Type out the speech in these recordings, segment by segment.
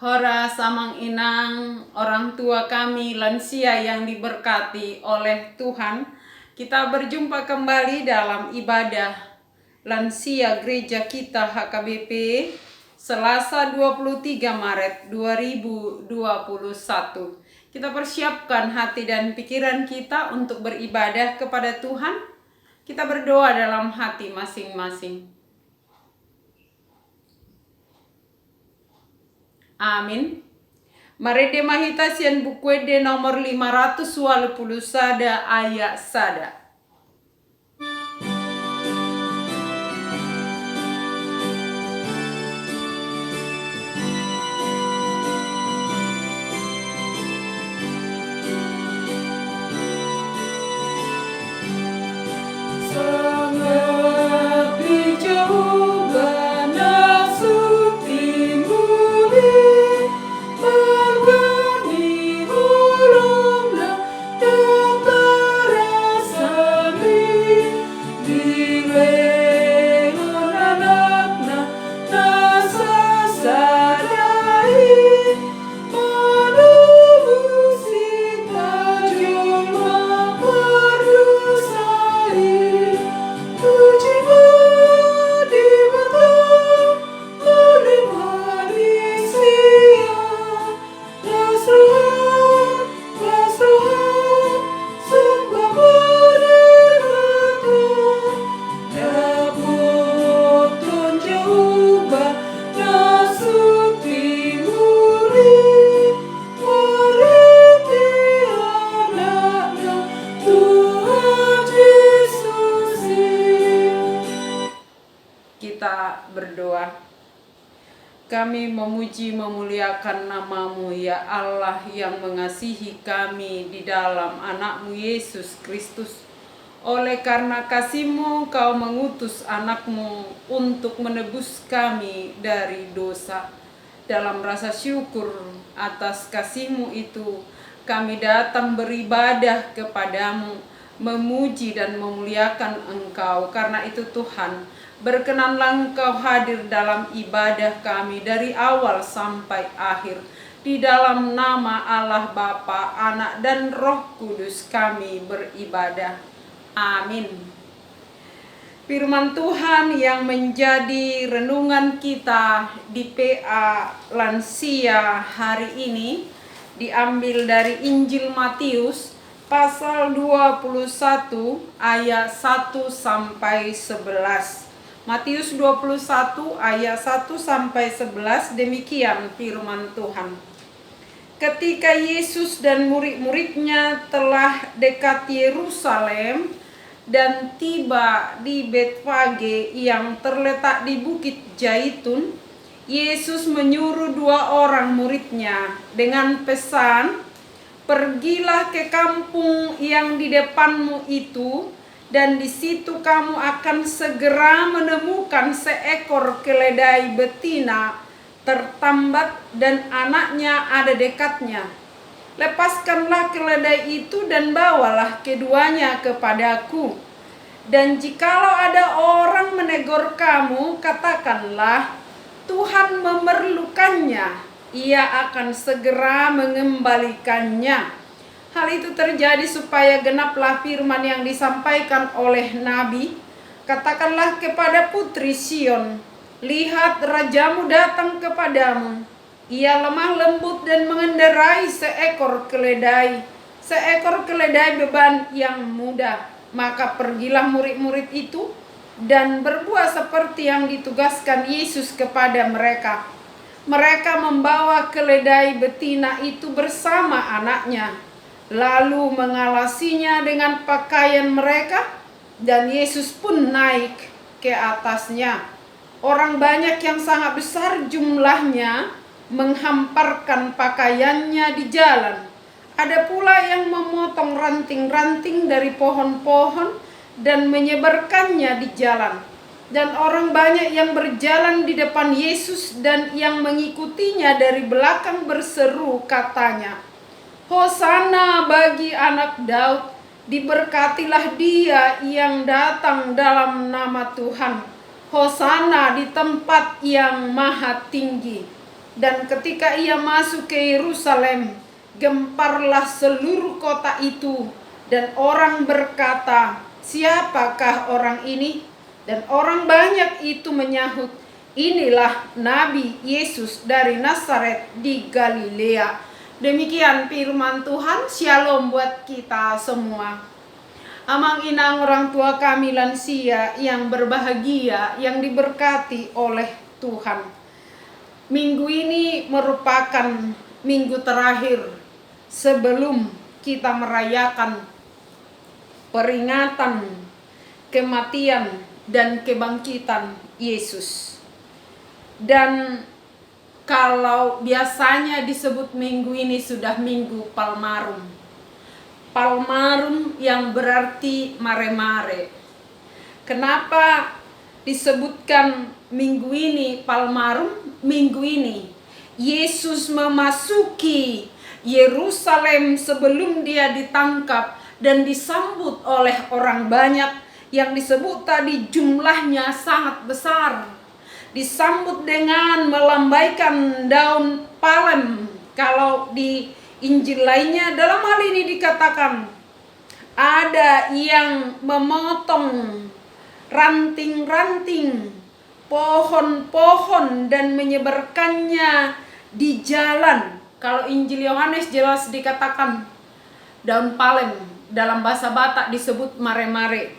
Hora Samang Inang, orang tua kami lansia yang diberkati oleh Tuhan, kita berjumpa kembali dalam ibadah lansia gereja kita HKBP Selasa 23 Maret 2021. Kita persiapkan hati dan pikiran kita untuk beribadah kepada Tuhan. Kita berdoa dalam hati masing-masing. Amin. Marede mahita sian bukwede nomor 580 sada ayat sada. Kita berdoa. Kami memuji memuliakan nama-Mu ya Allah yang mengasihi kami di dalam anak-Mu Yesus Kristus. Oleh karena kasih-Mu Kau mengutus anak-Mu untuk menebus kami dari dosa. Dalam rasa syukur atas kasih-Mu itu, kami datang beribadah kepadamu, memuji dan memuliakan Engkau. Karena itu Tuhan, berkenanlah Engkau hadir dalam ibadah kami dari awal sampai akhir. Di dalam nama Allah Bapa, Anak dan Roh Kudus kami beribadah. Amin. Firman Tuhan yang menjadi renungan kita di PA Lansia hari ini diambil dari Injil Matius pasal 21 ayat 1 sampai 11. Matius 21 ayat 1 sampai 11, demikian firman Tuhan. Ketika Yesus dan murid-muridnya telah dekat Yerusalem dan tiba di Betfage yang terletak di Bukit Zaitun, Yesus menyuruh 2 orang muridnya dengan pesan, "Pergilah ke kampung yang di depanmu itu, dan di situ kamu akan segera menemukan seekor keledai betina tertambat dan anaknya ada dekatnya. Lepaskanlah keledai itu dan bawalah keduanya kepadaku. Dan jikalau ada orang menegur kamu, katakanlah, Tuhan memerlukannya, ia akan segera mengembalikannya." Hal itu terjadi supaya genaplah firman yang disampaikan oleh Nabi, "Katakanlah kepada putri Sion, lihat rajamu datang kepadamu. Ia lemah lembut dan mengendarai seekor keledai beban yang mudah." Maka pergilah murid-murid itu dan berbuat seperti yang ditugaskan Yesus kepada mereka. Mereka membawa keledai betina itu bersama anaknya, lalu mengalasinya dengan pakaian mereka, dan Yesus pun naik ke atasnya. Orang banyak yang sangat besar jumlahnya menghamparkan pakaiannya di jalan. Ada pula yang memotong ranting-ranting dari pohon-pohon dan menyebarkannya di jalan. Dan orang banyak yang berjalan di depan Yesus dan yang mengikutinya dari belakang berseru katanya, "Hosana bagi anak Daud, diberkatilah dia yang datang dalam nama Tuhan. Hosana di tempat yang maha tinggi." Dan ketika ia masuk ke Yerusalem, gemparlah seluruh kota itu, dan orang berkata, "Siapakah orang ini?" Dan orang banyak itu menyahut, "Inilah Nabi Yesus dari Nazaret di Galilea." Demikian firman Tuhan. Shalom buat kita semua. Amang inang orang tua kami lansia yang berbahagia, yang diberkati oleh Tuhan. Minggu ini merupakan minggu terakhir sebelum kita merayakan peringatan kematian dan kebangkitan Yesus. Dan kalau biasanya disebut minggu ini sudah minggu Palmarum. Palmarum yang berarti mare-mare. Kenapa disebutkan minggu ini Palmarum? Minggu ini Yesus memasuki Yerusalem sebelum dia ditangkap dan disambut oleh orang banyak yang disebut tadi jumlahnya sangat besar. Disambut dengan melambaikan daun palem. Kalau di Injil lainnya dalam hal ini dikatakan ada yang memotong ranting-ranting pohon-pohon dan menyebarkannya di jalan. Kalau Injil Yohanes jelas dikatakan daun palem, dalam bahasa Batak disebut mare-mare.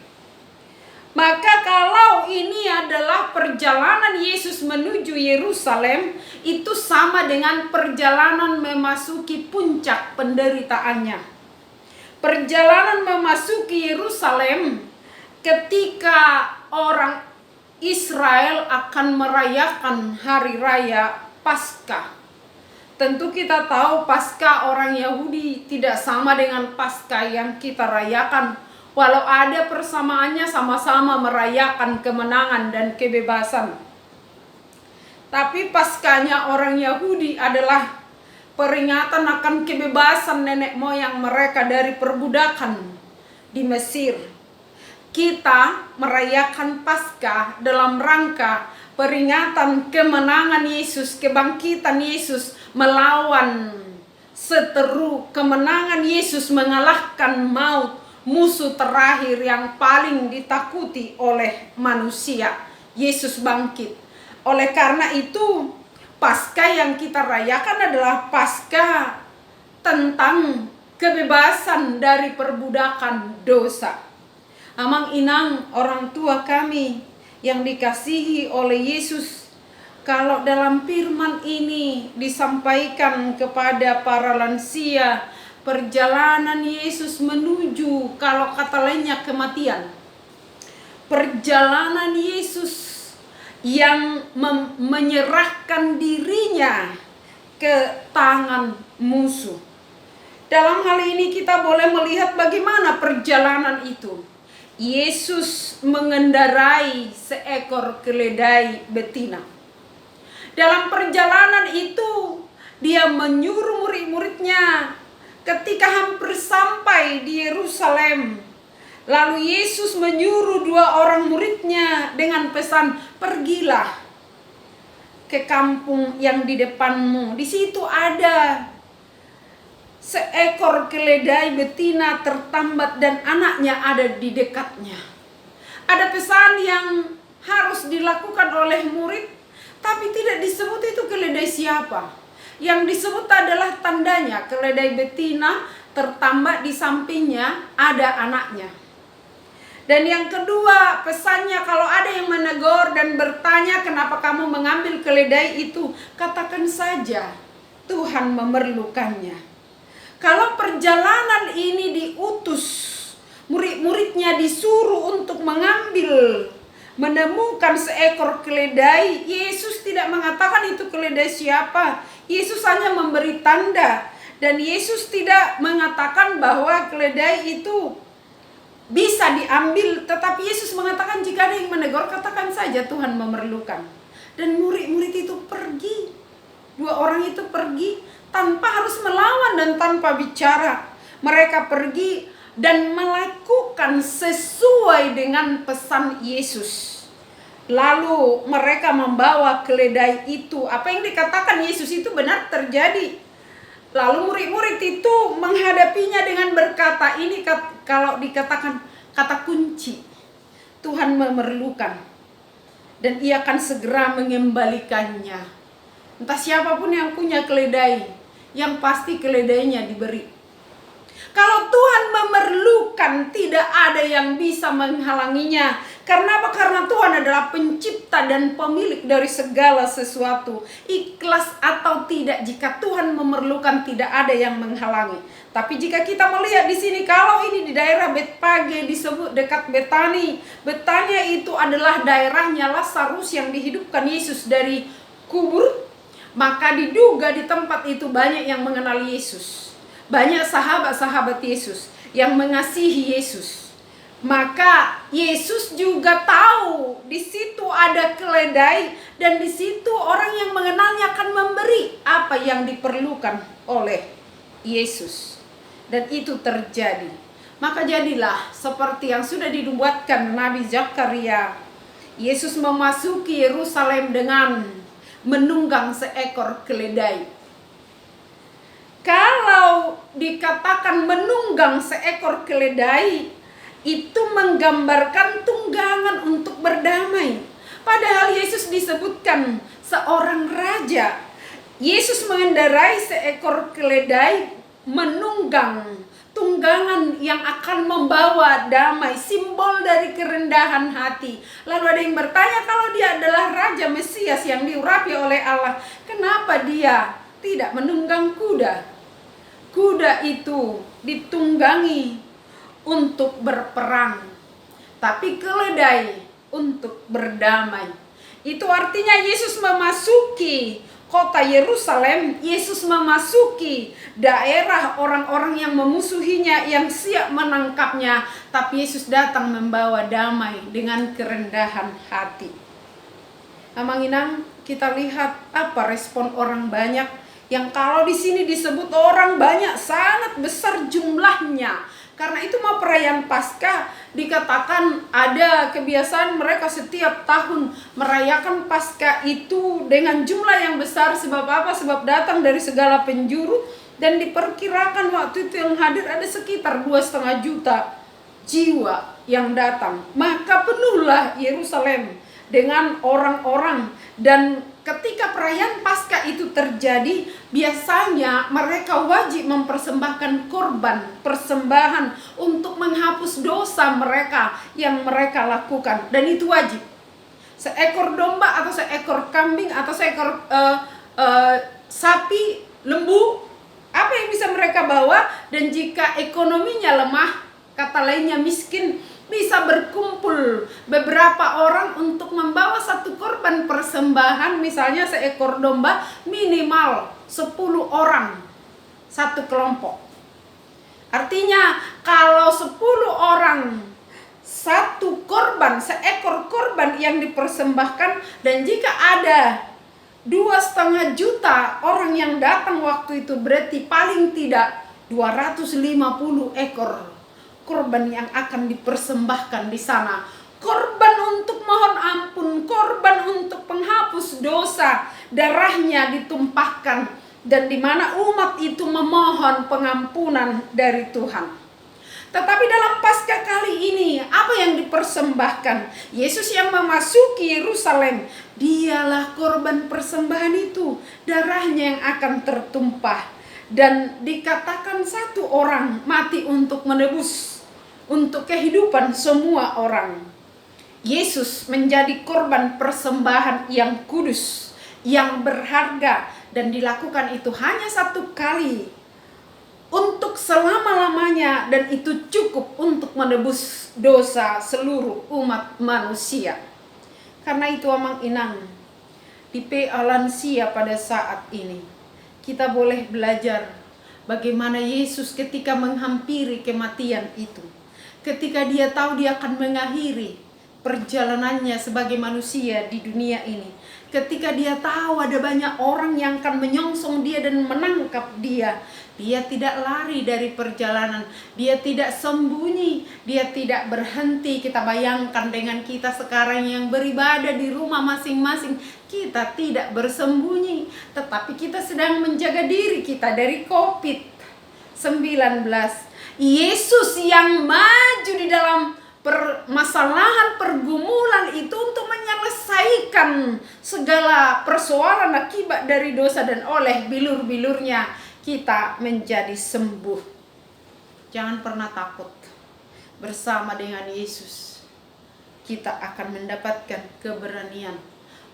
Maka kalau ini adalah perjalanan Yesus menuju Yerusalem, itu sama dengan perjalanan memasuki puncak penderitaannya. Perjalanan memasuki Yerusalem ketika orang Israel akan merayakan hari raya Paskah. Tentu kita tahu Paskah orang Yahudi tidak sama dengan Paskah yang kita rayakan. Walau ada persamaannya, sama-sama merayakan kemenangan dan kebebasan. Tapi Paskahnya orang Yahudi adalah peringatan akan kebebasan nenek moyang mereka dari perbudakan di Mesir. Kita merayakan Paskah dalam rangka peringatan kemenangan Yesus, kebangkitan Yesus melawan seteru, kemenangan Yesus mengalahkan maut, musuh terakhir yang paling ditakuti oleh manusia. Yesus bangkit. Oleh karena itu, Paskah yang kita rayakan adalah Paskah tentang kebebasan dari perbudakan dosa. Amang inang orang tua kami yang dikasihi oleh Yesus, kalau dalam firman ini disampaikan kepada para lansia, perjalanan Yesus menuju, kalau kata lainnya, kematian. Perjalanan Yesus yang menyerahkan dirinya ke tangan musuh. Dalam hal ini kita boleh melihat bagaimana perjalanan itu. Yesus mengendarai seekor keledai betina. Dalam perjalanan itu, dia menyuruh murid-muridnya ketika hampir sampai di Yerusalem. Lalu Yesus menyuruh 2 orang muridnya dengan pesan, "Pergilah ke kampung yang di depanmu. Di situ ada seekor keledai betina tertambat dan anaknya ada di dekatnya." Ada pesan yang harus dilakukan oleh murid, tapi tidak disebut itu keledai siapa. Yang disebut adalah tandanya, keledai betina tertambat, di sampingnya ada anaknya. Dan yang kedua, pesannya kalau ada yang menegur dan bertanya, "Kenapa kamu mengambil keledai itu?" Katakan saja, Tuhan memerlukannya. Kalau perjalanan ini diutus, murid-muridnya disuruh untuk menemukan seekor keledai, Yesus tidak mengatakan itu keledai siapa. Yesus hanya memberi tanda. Dan Yesus tidak mengatakan bahwa keledai itu bisa diambil. Tetapi Yesus mengatakan jika ada yang menegur, katakan saja Tuhan memerlukan. Dan murid-murid itu pergi. 2 orang itu pergi tanpa harus melawan dan tanpa bicara. Mereka pergi dan melakukan sesuai dengan pesan Yesus. Lalu mereka membawa keledai itu. Apa yang dikatakan Yesus itu benar terjadi. Lalu murid-murid itu menghadapinya dengan berkata, ini kalau dikatakan kata kunci, Tuhan memerlukan dan ia akan segera mengembalikannya. Entah siapapun yang punya keledai, yang pasti keledainya diberi. Kalau Tuhan memerlukan, tidak ada yang bisa menghalanginya. Karena apa? Karena Tuhan adalah pencipta dan pemilik dari segala sesuatu. Ikhlas atau tidak, jika Tuhan memerlukan, tidak ada yang menghalangi. Tapi jika kita melihat di sini, kalau ini di daerah Betfage disebut dekat Betani. Betania itu adalah daerahnya Lazarus yang dihidupkan Yesus dari kubur. Maka diduga di tempat itu banyak yang mengenal Yesus. Banyak sahabat-sahabat Yesus yang mengasihi Yesus. Maka Yesus juga tahu di situ ada keledai dan di situ orang yang mengenalnya akan memberi apa yang diperlukan oleh Yesus. Dan itu terjadi. Maka jadilah seperti yang sudah dinubuatkan Nabi Zakaria. Yesus memasuki Yerusalem dengan menunggang seekor keledai. Kalau dikatakan menunggang seekor keledai, itu menggambarkan tunggangan untuk berdamai. Padahal Yesus disebutkan seorang raja. Yesus mengendarai seekor keledai, menunggang tunggangan yang akan membawa damai, simbol dari kerendahan hati. Lalu ada yang bertanya, kalau dia adalah Raja Mesias yang diurapi oleh Allah, kenapa dia tidak menunggang kuda? Kuda itu ditunggangi untuk berperang, tapi keledai untuk berdamai. Itu artinya Yesus memasuki kota Yerusalem, Yesus memasuki daerah orang-orang yang memusuhinya, yang siap menangkapnya, tapi Yesus datang membawa damai dengan kerendahan hati. Amanginang, kita lihat apa respon orang banyak. Yang kalau di sini disebut orang banyak, sangat besar jumlahnya. Karena itu mau perayaan Paskah, dikatakan ada kebiasaan mereka setiap tahun merayakan Paskah itu dengan jumlah yang besar. Sebab apa? Sebab datang dari segala penjuru. Dan diperkirakan waktu itu yang hadir ada sekitar 2,5 juta jiwa yang datang. Maka penuhlah Yerusalem dengan orang-orang. Dan ketika perayaan Paskah itu terjadi, biasanya mereka wajib mempersembahkan korban, persembahan untuk menghapus dosa mereka yang mereka lakukan. Dan itu wajib. Seekor domba atau seekor kambing atau seekor sapi, lembu, apa yang bisa mereka bawa. Dan jika ekonominya lemah, kata lainnya miskin, bisa berkumpul beberapa orang untuk membawa satu korban persembahan. Misalnya seekor domba minimal 10 orang satu kelompok. Artinya kalau 10 orang satu korban, seekor korban yang dipersembahkan. Dan jika ada 2,5 juta orang yang datang waktu itu, berarti paling tidak 250 ekor korban yang akan dipersembahkan di sana. Korban untuk mohon ampun, korban untuk penghapus dosa, darahnya ditumpahkan, dan di mana umat itu memohon pengampunan dari Tuhan. Tetapi dalam Paskah kali ini, apa yang dipersembahkan? Yesus yang memasuki Yerusalem, dialah korban persembahan itu, darahnya yang akan tertumpah. Dan dikatakan satu orang mati untuk menebus, untuk kehidupan semua orang. Yesus menjadi korban persembahan yang kudus, yang berharga, dan dilakukan itu hanya satu kali untuk selama-lamanya, dan itu cukup untuk menebus dosa seluruh umat manusia. Karena itu amang inang, di PA Lansia pada saat ini kita boleh belajar bagaimana Yesus ketika menghampiri kematian itu, ketika dia tahu dia akan mengakhiri perjalanannya sebagai manusia di dunia ini. Ketika dia tahu ada banyak orang yang akan menyongsong dia dan menangkap dia, dia tidak lari dari perjalanan, dia tidak sembunyi, dia tidak berhenti. Kita bayangkan dengan kita sekarang yang beribadah di rumah masing-masing, kita tidak bersembunyi, tetapi kita sedang menjaga diri kita dari COVID-19. Yesus yang maju di dalam permasalahan pergumulan itu untuk menyelesaikan segala persoalan akibat dari dosa, dan oleh bilur-bilurnya kita menjadi sembuh. Jangan pernah takut. Bersama dengan Yesus kita akan mendapatkan keberanian.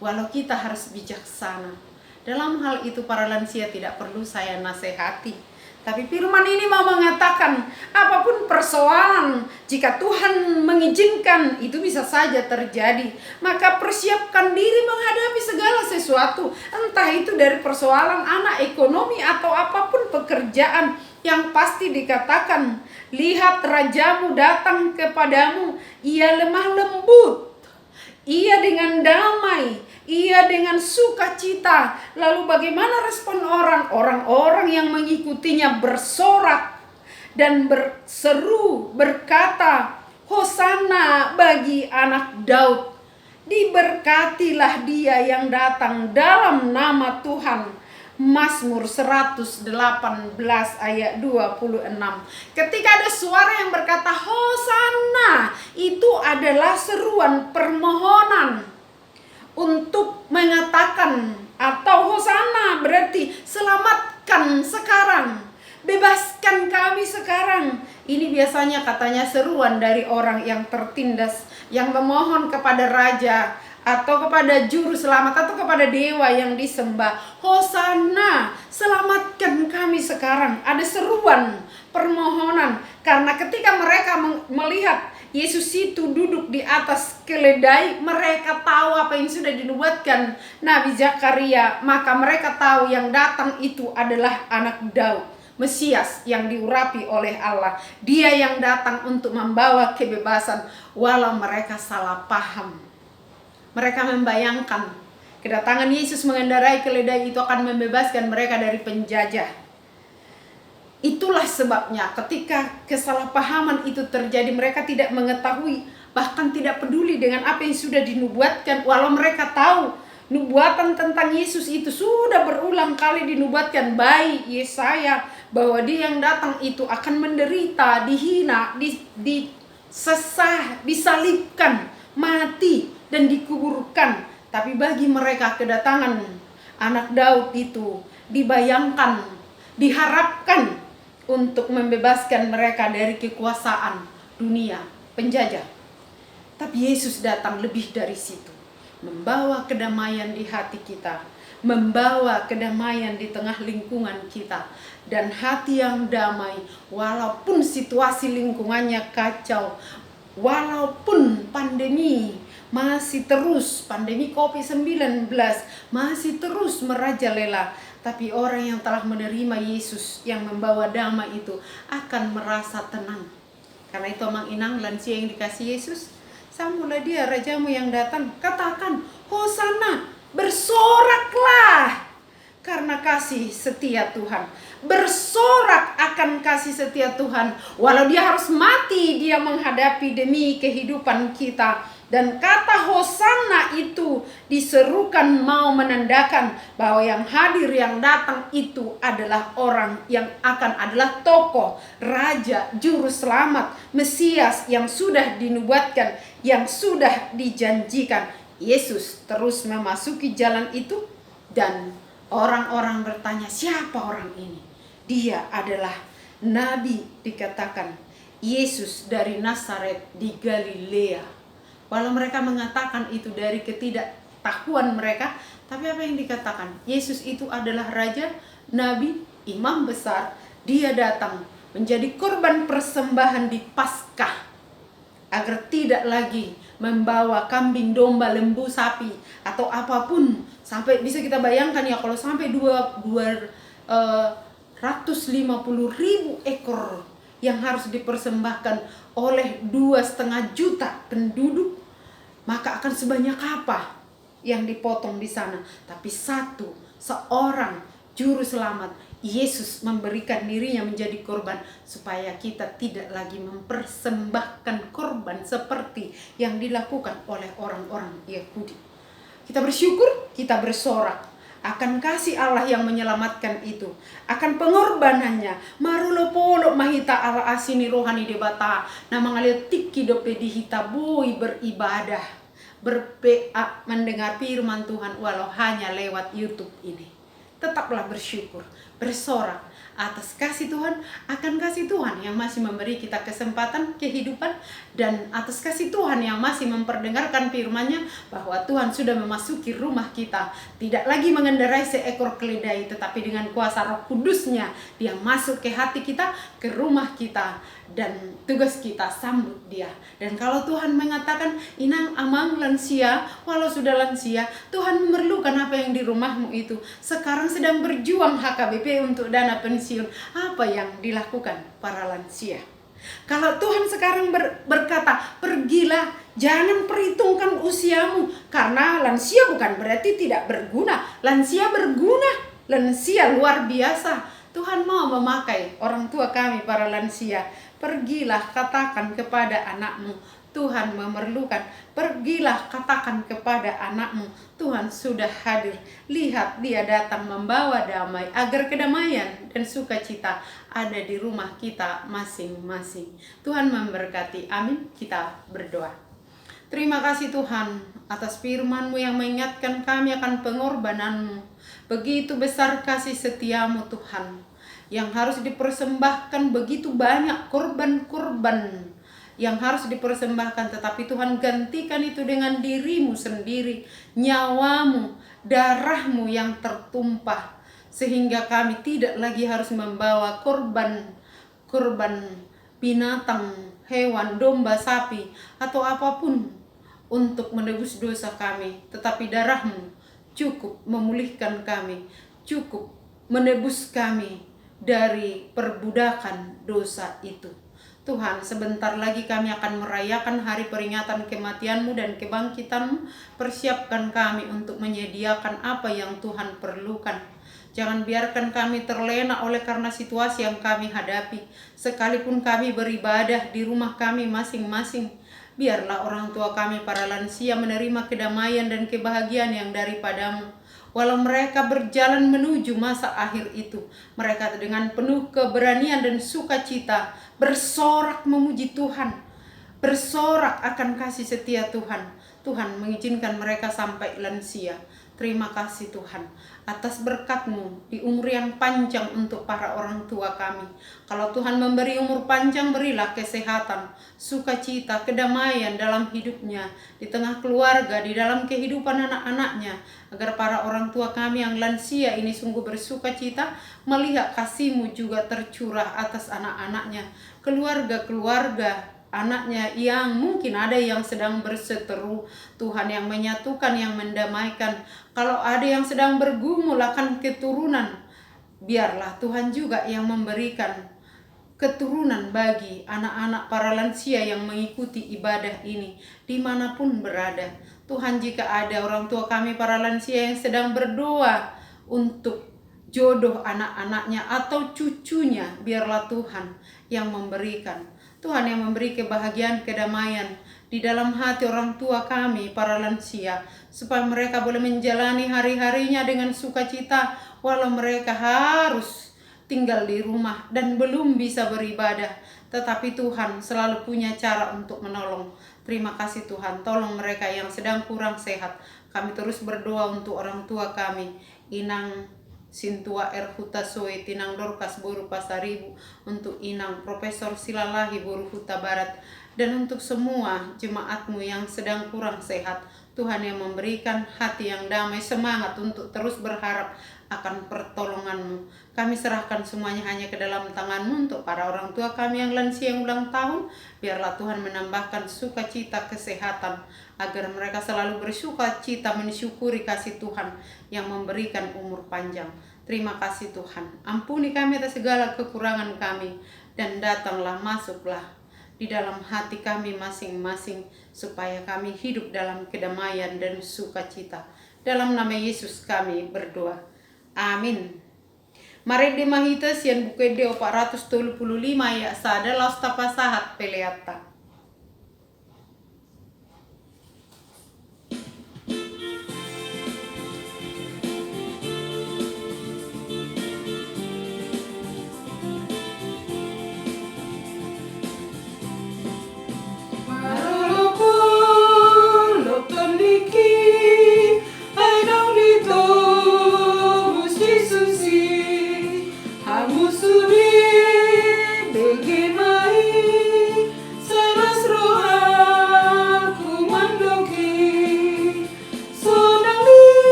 Walau kita harus bijaksana. Dalam hal itu para lansia tidak perlu saya nasihati. Tapi firman ini mau mengatakan, apapun persoalan, jika Tuhan mengizinkan, itu bisa saja terjadi. Maka persiapkan diri menghadapi segala sesuatu. Entah itu dari persoalan anak, ekonomi, atau apapun pekerjaan. Yang pasti dikatakan, lihat rajamu datang kepadamu, ia lemah lembut, ia dengan damai, ia dengan sukacita. Lalu bagaimana respon orang-orang yang mengikutinya? Bersorak dan berseru berkata, Hosana bagi anak Daud. Diberkatilah dia yang datang dalam nama Tuhan. Mazmur 118 ayat 26. Ketika ada suara yang berkata Hosana, itu adalah seruan permohonan untuk mengatakan, atau Hosana berarti selamatkan sekarang, bebaskan kami sekarang. Ini biasanya katanya seruan dari orang yang tertindas, yang memohon kepada raja atau kepada juru selamat atau kepada dewa yang disembah. Hosana, selamatkan kami sekarang. Ada seruan permohonan, karena ketika mereka melihat Yesus itu duduk di atas keledai, mereka tahu apa yang sudah dinubuatkan Nabi Zakaria. Maka mereka tahu yang datang itu adalah anak Daud, Mesias yang diurapi oleh Allah. Dia yang datang untuk membawa kebebasan. Walau mereka salah paham, mereka membayangkan kedatangan Yesus mengendarai keledai itu akan membebaskan mereka dari penjajah. Itulah sebabnya ketika kesalahpahaman itu terjadi, mereka tidak mengetahui, bahkan tidak peduli dengan apa yang sudah dinubuatkan. Walau mereka tahu nubuatan tentang Yesus itu sudah berulang kali dinubuatkan baik Yesaya, bahwa dia yang datang itu akan menderita, dihina, disesah, disalibkan, mati, dan dikuburkan. Tapi bagi mereka kedatangan anak Daud itu dibayangkan, diharapkan untuk membebaskan mereka dari kekuasaan dunia penjajah. Tapi Yesus datang lebih dari situ, membawa kedamaian di hati kita, membawa kedamaian di tengah lingkungan kita, dan hati yang damai walaupun situasi lingkungannya kacau, walaupun pandemi masih terus, pandemi COVID-19 masih terus merajalela. Tapi orang yang telah menerima Yesus yang membawa damai itu akan merasa tenang. Karena itu Mang Inang, lansia yang dikasih Yesus, sambutlah dia rajamu yang datang. Katakan, Hosana, bersoraklah karena kasih setia Tuhan. Bersorak akan kasih setia Tuhan. Walau dia harus mati, dia menghadapi demi kehidupan kita. Dan kata Hosana itu diserukan mau menandakan bahwa yang hadir, yang datang itu adalah orang yang adalah tokoh, raja, juru selamat, Mesias yang sudah dinubuatkan, yang sudah dijanjikan. Yesus terus memasuki jalan itu, dan orang-orang bertanya, siapa orang ini? Dia adalah Nabi, dikatakan Yesus dari Nazaret di Galilea. Walau mereka mengatakan itu dari ketidaktahuan mereka, tapi apa yang dikatakan? Yesus itu adalah raja, nabi, imam besar. Dia datang menjadi korban persembahan di Paskah, agar tidak lagi membawa kambing, domba, lembu, sapi, atau apapun. Sampai bisa kita bayangkan ya, kalau sampai 250.000 ekor yang harus dipersembahkan oleh 2,5 juta penduduk, maka akan sebanyak apa yang dipotong di sana. Tapi seorang juru selamat, Yesus memberikan dirinya menjadi korban supaya kita tidak lagi mempersembahkan korban seperti yang dilakukan oleh orang-orang Yahudi. Kita bersyukur, kita bersorak akan kasih Allah yang menyelamatkan itu, akan pengorbanannya. Marulo polo mahita ala asini rohani debata, nama ngalir tiki dope dihita bui beribadah, berPA mendengar firman Tuhan walau hanya lewat YouTube ini. Tetaplah bersyukur, bersorak atas kasih Tuhan, akan kasih Tuhan yang masih memberi kita kesempatan kehidupan, dan atas kasih Tuhan yang masih memperdengarkan firman-Nya bahwa Tuhan sudah memasuki rumah kita, tidak lagi mengendarai seekor keledai, tetapi dengan kuasa Roh Kudus-Nya Dia masuk ke hati kita, ke rumah kita, dan tugas kita sambut Dia. Dan kalau Tuhan mengatakan inang amang lansia, walau sudah lansia, Tuhan memerlukan apa yang di rumahmu itu. Sekarang sedang berjuang HKBP untuk dana pensiun. Apa yang dilakukan para lansia? Kalau Tuhan sekarang berkata, pergilah, jangan perhitungkan usiamu, karena lansia bukan berarti tidak berguna. Lansia berguna, lansia luar biasa. Tuhan mau memakai orang tua kami para lansia. Pergilah, katakan kepada anakmu, Tuhan memerlukan. Pergilah, katakan kepada anakmu, Tuhan sudah hadir. Lihat, Dia datang membawa damai, agar kedamaian dan sukacita ada di rumah kita masing-masing. Tuhan memberkati. Amin. Kita berdoa. Terima kasih Tuhan atas firman-Mu yang mengingatkan kami akan pengorbanan-Mu. Begitu besar kasih setiamu Tuhan, yang harus dipersembahkan begitu banyak korban-korban yang harus dipersembahkan, tetapi Tuhan gantikan itu dengan dirimu sendiri, nyawamu, darahmu yang tertumpah, sehingga kami tidak lagi harus membawa korban binatang, hewan, domba, sapi, atau apapun untuk menebus dosa kami, tetapi darahmu cukup memulihkan kami, cukup menebus kami dari perbudakan dosa itu. Tuhan, sebentar lagi kami akan merayakan hari peringatan kematian-Mu dan kebangkitan-Mu. Persiapkan kami untuk menyediakan apa yang Tuhan perlukan. Jangan biarkan kami terlena oleh karena situasi yang kami hadapi. Sekalipun kami beribadah di rumah kami masing-masing, biarlah orang tua kami para lansia menerima kedamaian dan kebahagiaan yang daripada-Mu. Walau mereka berjalan menuju masa akhir itu, mereka dengan penuh keberanian dan sukacita bersorak memuji Tuhan, bersorak akan kasih setia Tuhan. Tuhan mengizinkan mereka sampai lansia. Terima kasih Tuhan atas berkat-Mu di umur yang panjang untuk para orang tua kami. Kalau Tuhan memberi umur panjang, berilah kesehatan, sukacita, kedamaian dalam hidupnya, di tengah keluarga, di dalam kehidupan anak-anaknya, agar para orang tua kami yang lansia ini sungguh bersukacita melihat kasih-Mu juga tercurah atas anak-anaknya, keluarga-keluarga anaknya yang mungkin ada yang sedang berseteru. Tuhan yang menyatukan, yang mendamaikan. Kalau ada yang sedang bergumul akan keturunan, biarlah Tuhan juga yang memberikan keturunan bagi anak-anak para lansia yang mengikuti ibadah ini dimanapun berada. Tuhan, jika ada orang tua kami para lansia yang sedang berdoa untuk jodoh anak-anaknya atau cucunya, biarlah Tuhan yang memberikan. Tuhan yang memberi kebahagiaan, kedamaian di dalam hati orang tua kami para lansia, supaya mereka boleh menjalani hari-harinya dengan sukacita walau mereka harus tinggal di rumah dan belum bisa beribadah, tetapi Tuhan selalu punya cara untuk menolong. Terima kasih Tuhan, tolong mereka yang sedang kurang sehat. Kami terus berdoa untuk orang tua kami, Inang Sintua Erhuta Soe, Tinang Dorcas Boru Pasaribu, untuk Inang Profesor Silalahi Boru Huta Barat, dan untuk semua jemaat-Mu yang sedang kurang sehat. Tuhan yang memberikan hati yang damai, semangat untuk terus berharap akan pertolongan-Mu. Kami serahkan semuanya hanya ke dalam tangan-Mu. Untuk para orang tua kami yang lansia yang ulang tahun, biarlah Tuhan menambahkan sukacita, kesehatan, agar mereka selalu bersukacita mensyukuri kasih Tuhan yang memberikan umur panjang. Terima kasih Tuhan, ampuni kami atas segala kekurangan kami, dan datanglah, masuklah di dalam hati kami masing-masing, supaya kami hidup dalam kedamaian dan sukacita. Dalam nama Yesus kami berdoa. Amin. Mari demahita sian buku deo 435 ya sada lasta pasahat peleata.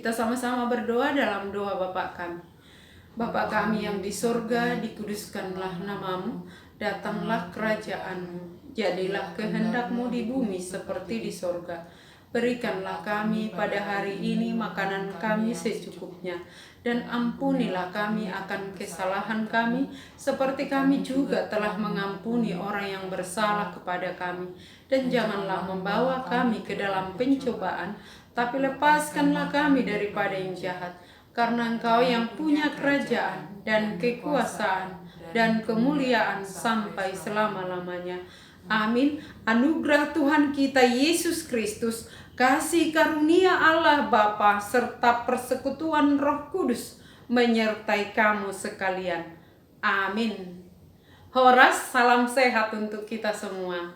Kita sama-sama berdoa dalam doa Bapa kami. Bapa kami yang di surga, dikuduskanlah namamu, datanglah kerajaanmu, jadilah kehendakmu di bumi seperti di surga. Berikanlah kami pada hari ini makanan kami secukupnya, dan ampunilah kami akan kesalahan kami, seperti kami juga telah mengampuni orang yang bersalah kepada kami. Dan janganlah membawa kami ke dalam pencobaan, tapi lepaskanlah kami daripada yang jahat. Karena Engkau yang punya kerajaan dan kekuasaan dan kemuliaan sampai selama-lamanya. Amin. Anugerah Tuhan kita Yesus Kristus, kasih karunia Allah Bapa, serta persekutuan Roh Kudus menyertai kamu sekalian. Amin. Horas, salam sehat untuk kita semua.